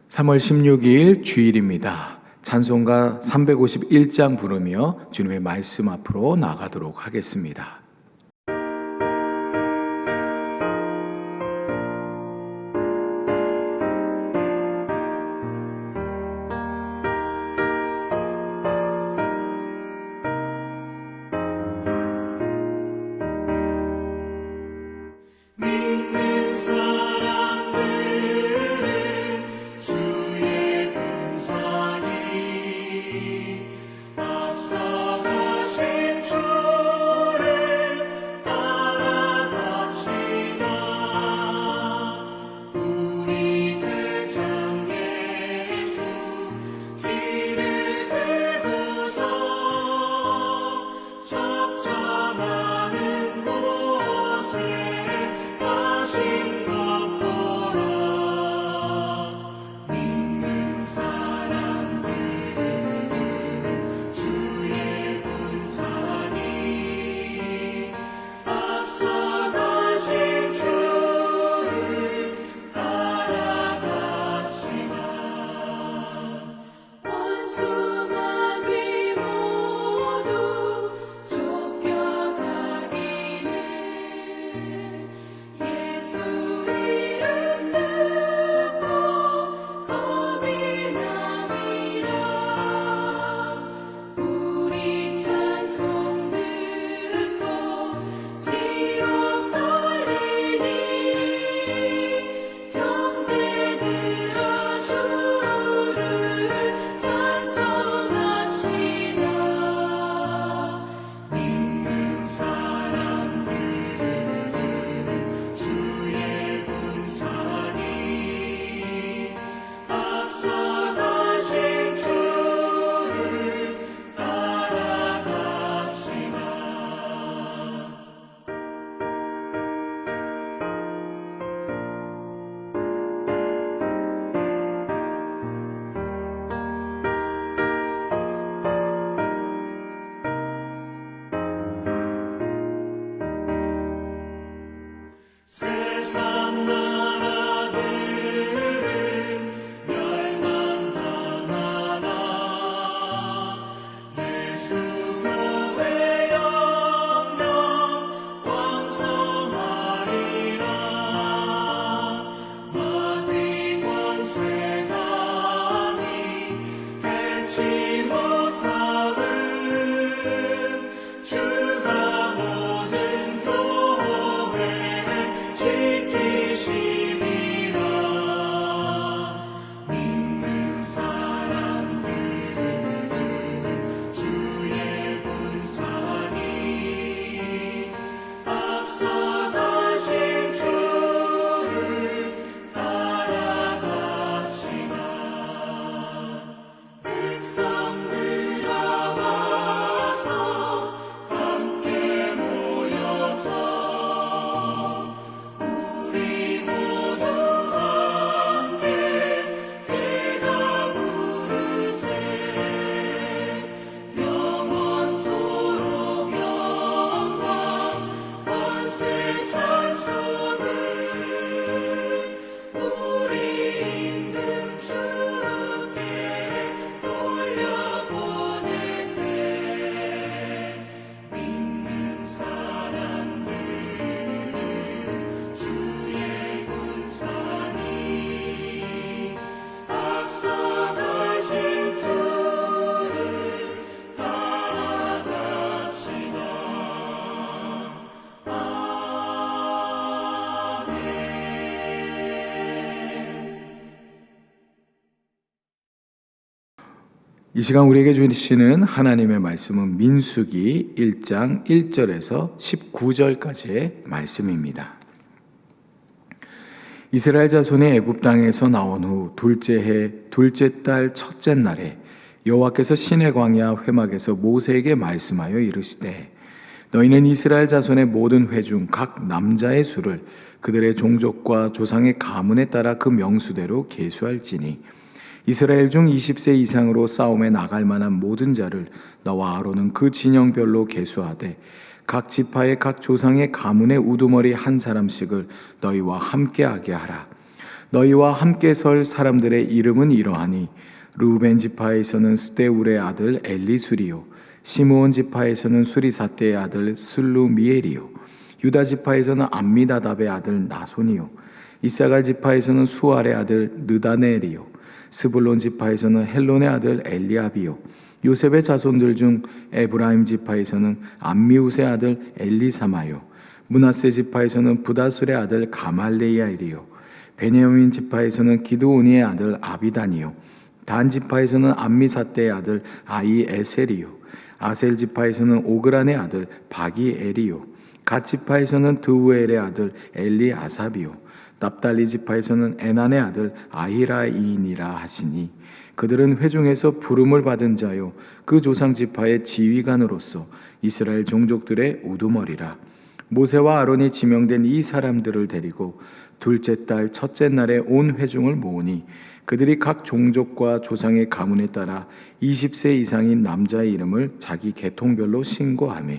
3월 16일 주일입니다. 찬송가 351장 부르며 주님의 말씀 앞으로 나가도록 하겠습니다. 이 시간 우리에게 주시는 하나님의 말씀은 민수기 1장 1절에서 19절까지의 말씀입니다. 이스라엘 자손이 애굽 땅에서 나온 후 둘째 해 둘째 달 첫째 날에 여호와께서 시내 광야 회막에서 모세에게 말씀하여 이르시되 너희는 이스라엘 자손의 모든 회 중 각 남자의 수를 그들의 종족과 조상의 가문에 따라 그 명수대로 계수할지니 이스라엘 중 20세 이상으로 싸움에 나갈 만한 모든 자를 너와 아론은 그 진영별로 계수하되 각 지파의 각 조상의 가문의 우두머리 한 사람씩을 너희와 함께하게 하라. 너희와 함께 설 사람들의 이름은 이러하니 르우벤 지파에서는 스데울의 아들 엘리수리요, 시므온 지파에서는 수리사대의 아들 슬루미엘이요, 유다 지파에서는 암미다답의 아들 나손이요, 이사갈 지파에서는 수알의 아들 느다넬이요, 스불론 지파에서는 헬론의 아들 엘리압이요, 요셉의 자손들 중 에브라임 지파에서는 암미우스의 아들 엘리사마요, 므낫세 지파에서는 부다술의 아들 가말레야일이요, 베냐민 지파에서는 기드오니의 아들 아비단이요, 단 지파에서는 암미사대의 아들 아이에셀이요, 아셀 지파에서는 오그란의 아들 바기엘이요, 갓 지파에서는 드우엘의 아들 엘리아삽이요, 납달리 지파에서는 에난의 아들 아히라인이라 하시니 그들은 회중에서 부름을 받은 자요 그 조상 지파의 지휘관으로서 이스라엘 종족들의 우두머리라. 모세와 아론이 지명된 이 사람들을 데리고 둘째 달 첫째 날에 온 회중을 모으니 그들이 각 종족과 조상의 가문에 따라 20세 이상인 남자의 이름을 자기 계통별로 신고하며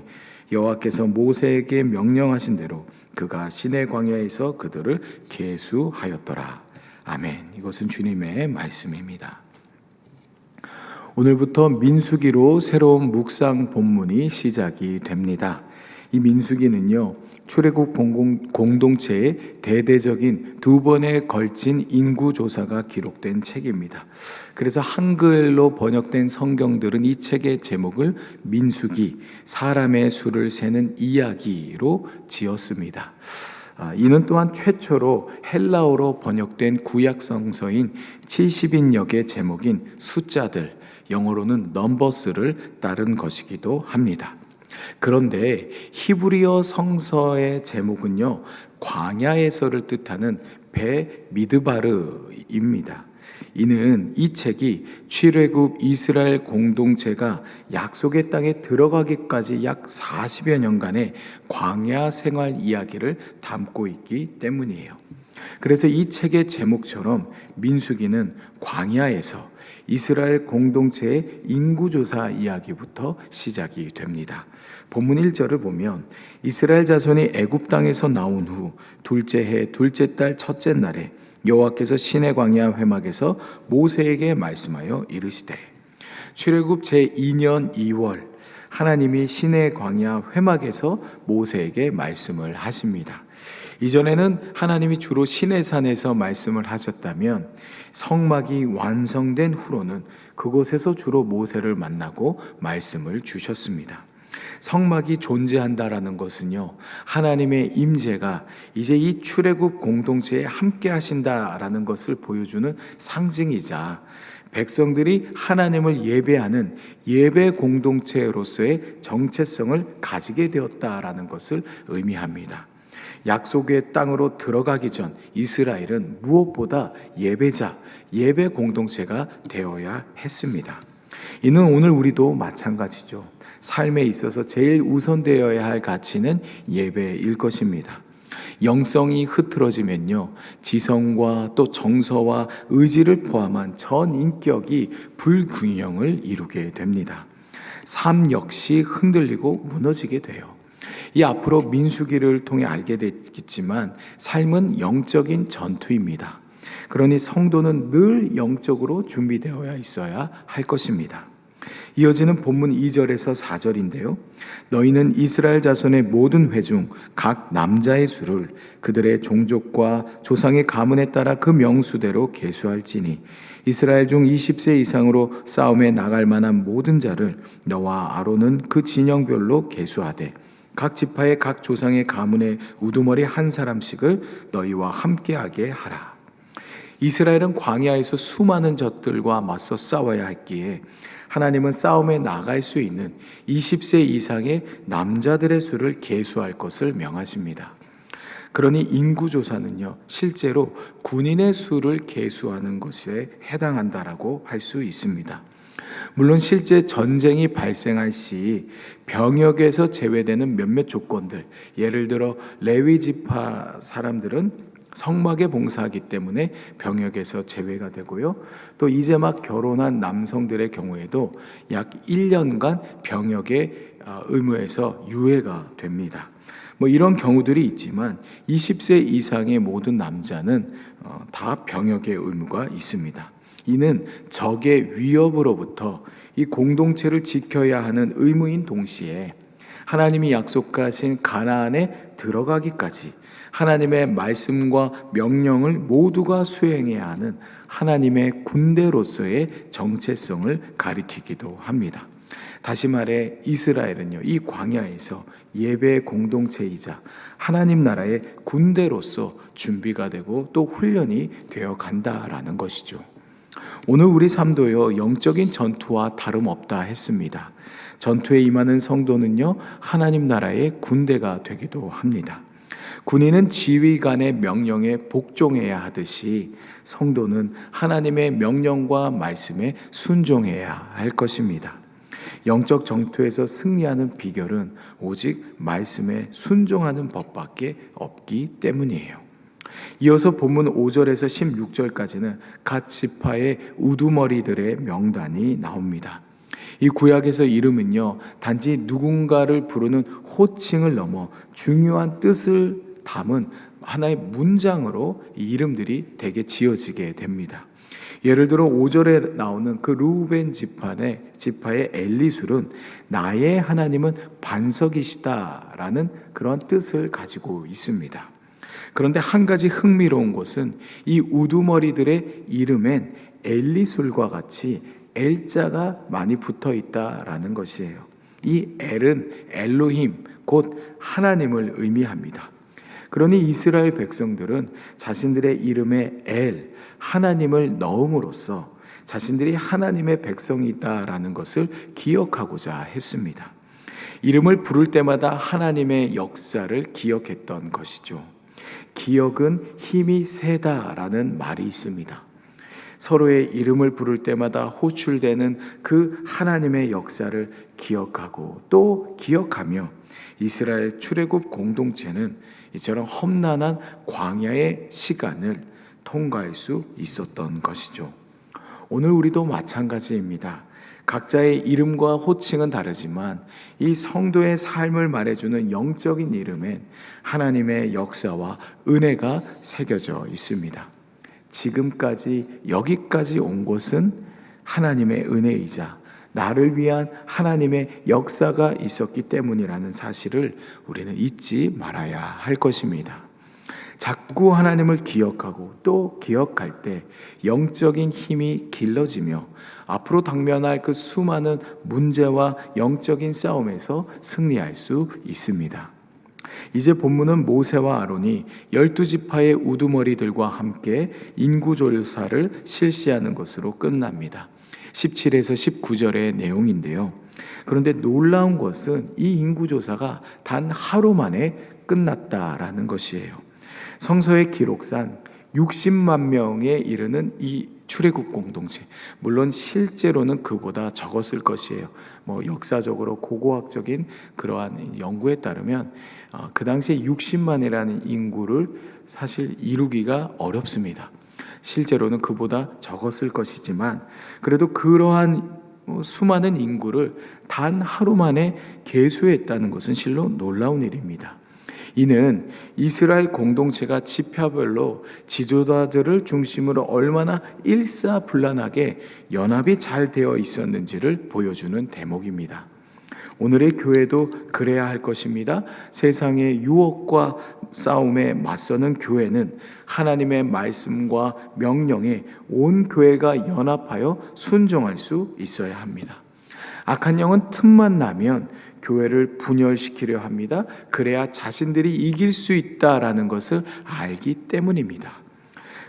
여호와께서 모세에게 명령하신 대로 그가 시내 광야에서 그들을 계수하였더라. 아멘. 이것은 주님의 말씀입니다. 오늘부터 민수기로 새로운 묵상 본문이 시작이 됩니다. 이 민수기는요, 출애굽 공동체의 대대적인 두 번에 걸친 인구조사가 기록된 책입니다. 그래서 한글로 번역된 성경들은 이 책의 제목을 민수기, 사람의 수를 세는 이야기로 지었습니다. 이는 또한 최초로 헬라어로 번역된 구약 성서인 70인역의 제목인 숫자들, 영어로는 넘버스를 따른 것이기도 합니다. 그런데 히브리어 성서의 제목은요, 광야에서를 뜻하는 베미드바르입니다. 이는 이 책이 출애굽 이스라엘 공동체가 약속의 땅에 들어가기까지 약 40여 년간의 광야 생활 이야기를 담고 있기 때문이에요. 그래서 이 책의 제목처럼 민수기는 광야에서 이스라엘 공동체의 인구조사 이야기부터 시작이 됩니다. 본문 1절을 보면 이스라엘 자손이 애굽 땅에서 나온 후 둘째 해 둘째 달 첫째 날에 여호와께서 시내 광야 회막에서 모세에게 말씀하여 이르시되. 출애굽 제2년 2월 하나님이 시내 광야 회막에서 모세에게 말씀을 하십니다. 이전에는 하나님이 주로 시내산에서 말씀을 하셨다면 성막이 완성된 후로는 그곳에서 주로 모세를 만나고 말씀을 주셨습니다. 성막이 존재한다라는 것은요, 하나님의 임재가 이제 이 출애굽 공동체에 함께 하신다라는 것을 보여주는 상징이자 백성들이 하나님을 예배하는 예배 공동체로서의 정체성을 가지게 되었다라는 것을 의미합니다. 약속의 땅으로 들어가기 전 이스라엘은 무엇보다 예배자, 예배 공동체가 되어야 했습니다. 이는 오늘 우리도 마찬가지죠. 삶에 있어서 제일 우선되어야 할 가치는 예배일 것입니다. 영성이 흐트러지면요, 지성과 또 정서와 의지를 포함한 전 인격이 불균형을 이루게 됩니다. 삶 역시 흔들리고 무너지게 돼요. 이 앞으로 민수기를 통해 알게 되겠지만 삶은 영적인 전투입니다. 그러니 성도는 늘 영적으로 준비되어야 있어야 할 것입니다. 이어지는 본문 2절에서 4절인데요. 너희는 이스라엘 자손의 모든 회중 각 남자의 수를 그들의 종족과 조상의 가문에 따라 그 명수대로 계수할지니 이스라엘 중 20세 이상으로 싸움에 나갈 만한 모든 자를 너와 아론은 그 진영별로 계수하되 각 지파의 각 조상의 가문의 우두머리 한 사람씩을 너희와 함께하게 하라. 이스라엘은 광야에서 수많은 적들과 맞서 싸워야 했기에 하나님은 싸움에 나갈 수 있는 20세 이상의 남자들의 수를 계수할 것을 명하십니다. 그러니 인구조사는요, 실제로 군인의 수를 계수하는 것에 해당한다라고 할 수 있습니다. 물론 실제 전쟁이 발생할 시 병역에서 제외되는 몇몇 조건들, 예를 들어 레위 지파 사람들은 성막에 봉사하기 때문에 병역에서 제외가 되고요. 또 이제 막 결혼한 남성들의 경우에도 약 1년간 병역의 의무에서 유예가 됩니다. 이런 경우들이 있지만 20세 이상의 모든 남자는 다 병역의 의무가 있습니다. 이는 적의 위협으로부터 이 공동체를 지켜야 하는 의무인 동시에 하나님이 약속하신 가나안에 들어가기까지 하나님의 말씀과 명령을 모두가 수행해야 하는 하나님의 군대로서의 정체성을 가리키기도 합니다. 다시 말해 이스라엘은요, 이 광야에서 예배 공동체이자 하나님 나라의 군대로서 준비가 되고 또 훈련이 되어 간다라는 것이죠. 오늘 우리 삶도요, 영적인 전투와 다름없다 했습니다. 전투에 임하는 성도는요, 하나님 나라의 군대가 되기도 합니다. 군인은 지휘관의 명령에 복종해야 하듯이 성도는 하나님의 명령과 말씀에 순종해야 할 것입니다. 영적 전투에서 승리하는 비결은 오직 말씀에 순종하는 법밖에 없기 때문이에요. 이어서 본문 5절에서 16절까지는 각 지파의 우두머리들의 명단이 나옵니다. 이 구약에서 이름은요, 단지 누군가를 부르는 호칭을 넘어 중요한 뜻을 담은 하나의 문장으로 이 이름들이 대개 지어지게 됩니다. 예를 들어 5절에 나오는 그 루벤 지파의 엘리술은 나의 하나님은 반석이시다라는 그런 뜻을 가지고 있습니다. 그런데 한 가지 흥미로운 것은 이 우두머리들의 이름엔 엘리술과 같이 엘자가 많이 붙어 있다라는 것이에요. 이 엘은 엘로힘, 곧 하나님을 의미합니다. 그러니 이스라엘 백성들은 자신들의 이름에 엘, 하나님을 넣음으로써 자신들이 하나님의 백성이다라는 것을 기억하고자 했습니다. 이름을 부를 때마다 하나님의 역사를 기억했던 것이죠. 기억은 힘이 세다라는 말이 있습니다. 서로의 이름을 부를 때마다 호출되는 그 하나님의 역사를 기억하고 또 기억하며 이스라엘 출애굽 공동체는 이처럼 험난한 광야의 시간을 통과할 수 있었던 것이죠. 오늘 우리도 마찬가지입니다. 각자의 이름과 호칭은 다르지만 이 성도의 삶을 말해주는 영적인 이름엔 하나님의 역사와 은혜가 새겨져 있습니다. 지금까지 여기까지 온 것은 하나님의 은혜이자 나를 위한 하나님의 역사가 있었기 때문이라는 사실을 우리는 잊지 말아야 할 것입니다. 자꾸 하나님을 기억하고 또 기억할 때 영적인 힘이 길러지며 앞으로 당면할 그 수많은 문제와 영적인 싸움에서 승리할 수 있습니다. 이제 본문은 모세와 아론이 12지파의 우두머리들과 함께 인구조사를 실시하는 것으로 끝납니다. 17에서 19절의 내용인데요. 그런데 놀라운 것은 이 인구조사가 단 하루 만에 끝났다라는 것이에요. 성서의 기록상 60만 명에 이르는 이 출애굽 공동체, 물론 실제로는 그보다 적었을 것이에요. 역사적으로 고고학적인 그러한 연구에 따르면 그 당시에 60만이라는 인구를 사실 이루기가 어렵습니다. 실제로는 그보다 적었을 것이지만 그래도 그러한 수많은 인구를 단 하루 만에 계수했다는 것은 실로 놀라운 일입니다. 이는 이스라엘 공동체가 지파별로 지도자들을 중심으로 얼마나 일사불란하게 연합이 잘 되어 있었는지를 보여주는 대목입니다. 오늘의 교회도 그래야 할 것입니다. 세상의 유혹과 싸움에 맞서는 교회는 하나님의 말씀과 명령에 온 교회가 연합하여 순종할 수 있어야 합니다. 악한 영은 틈만 나면 교회를 분열시키려 합니다. 그래야 자신들이 이길 수 있다라는 것을 알기 때문입니다.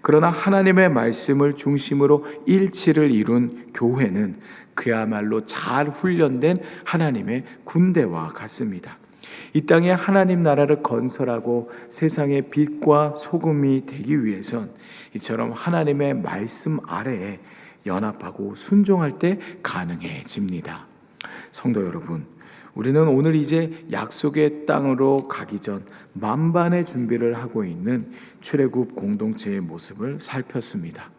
그러나 하나님의 말씀을 중심으로 일치를 이룬 교회는 그야말로 잘 훈련된 하나님의 군대와 같습니다. 이 땅에 하나님 나라를 건설하고 세상의 빛과 소금이 되기 위해선 이처럼 하나님의 말씀 아래에 연합하고 순종할 때 가능해집니다. 성도 여러분, 우리는 오늘 이제 약속의 땅으로 가기 전 만반의 준비를 하고 있는 출애굽 공동체의 모습을 살폈습니다.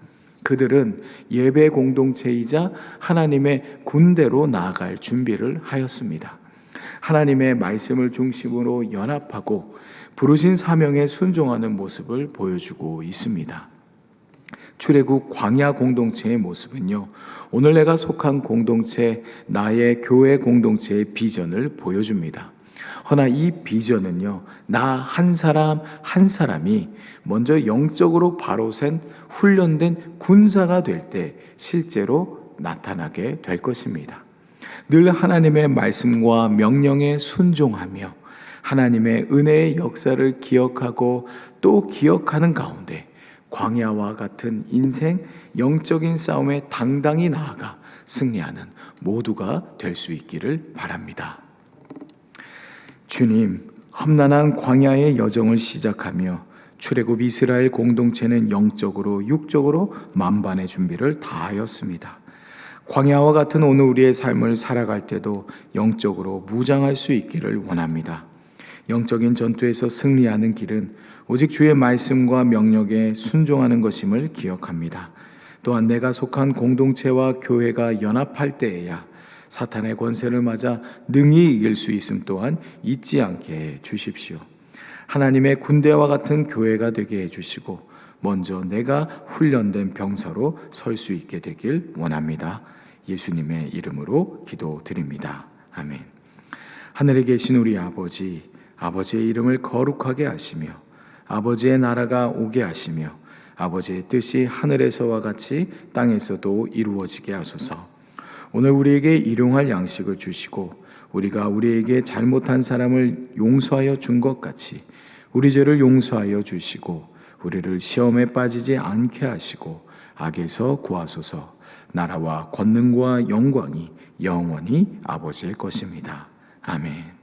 그들은 예배 공동체이자 하나님의 군대로 나아갈 준비를 하였습니다. 하나님의 말씀을 중심으로 연합하고 부르신 사명에 순종하는 모습을 보여주고 있습니다. 출애굽 광야 공동체의 모습은요, 오늘 내가 속한 공동체, 나의 교회 공동체의 비전을 보여줍니다. 허나 이 비전은요, 나 한 사람 한 사람이 먼저 영적으로 바로 센 훈련된 군사가 될 때 실제로 나타나게 될 것입니다. 늘 하나님의 말씀과 명령에 순종하며 하나님의 은혜의 역사를 기억하고 또 기억하는 가운데 광야와 같은 인생 영적인 싸움에 당당히 나아가 승리하는 모두가 될 수 있기를 바랍니다. 주님, 험난한 광야의 여정을 시작하며 출애굽 이스라엘 공동체는 영적으로 육적으로 만반의 준비를 다하였습니다. 광야와 같은 오늘 우리의 삶을 살아갈 때도 영적으로 무장할 수 있기를 원합니다. 영적인 전투에서 승리하는 길은 오직 주의 말씀과 명령에 순종하는 것임을 기억합니다. 또한 내가 속한 공동체와 교회가 연합할 때에야 사탄의 권세를 맞아 능히 이길 수 있음 또한 잊지 않게 해 주십시오. 하나님의 군대와 같은 교회가 되게 해주시고 먼저 내가 훈련된 병사로 설 수 있게 되길 원합니다. 예수님의 이름으로 기도드립니다. 아멘. 하늘에 계신 우리 아버지, 아버지의 이름을 거룩하게 하시며 아버지의 나라가 오게 하시며 아버지의 뜻이 하늘에서와 같이 땅에서도 이루어지게 하소서. 오늘 우리에게 일용할 양식을 주시고 우리가 우리에게 잘못한 사람을 용서하여 준 것 같이 우리 죄를 용서하여 주시고 우리를 시험에 빠지지 않게 하시고 악에서 구하소서. 나라와 권능과 영광이 영원히 아버지의 것입니다. 아멘.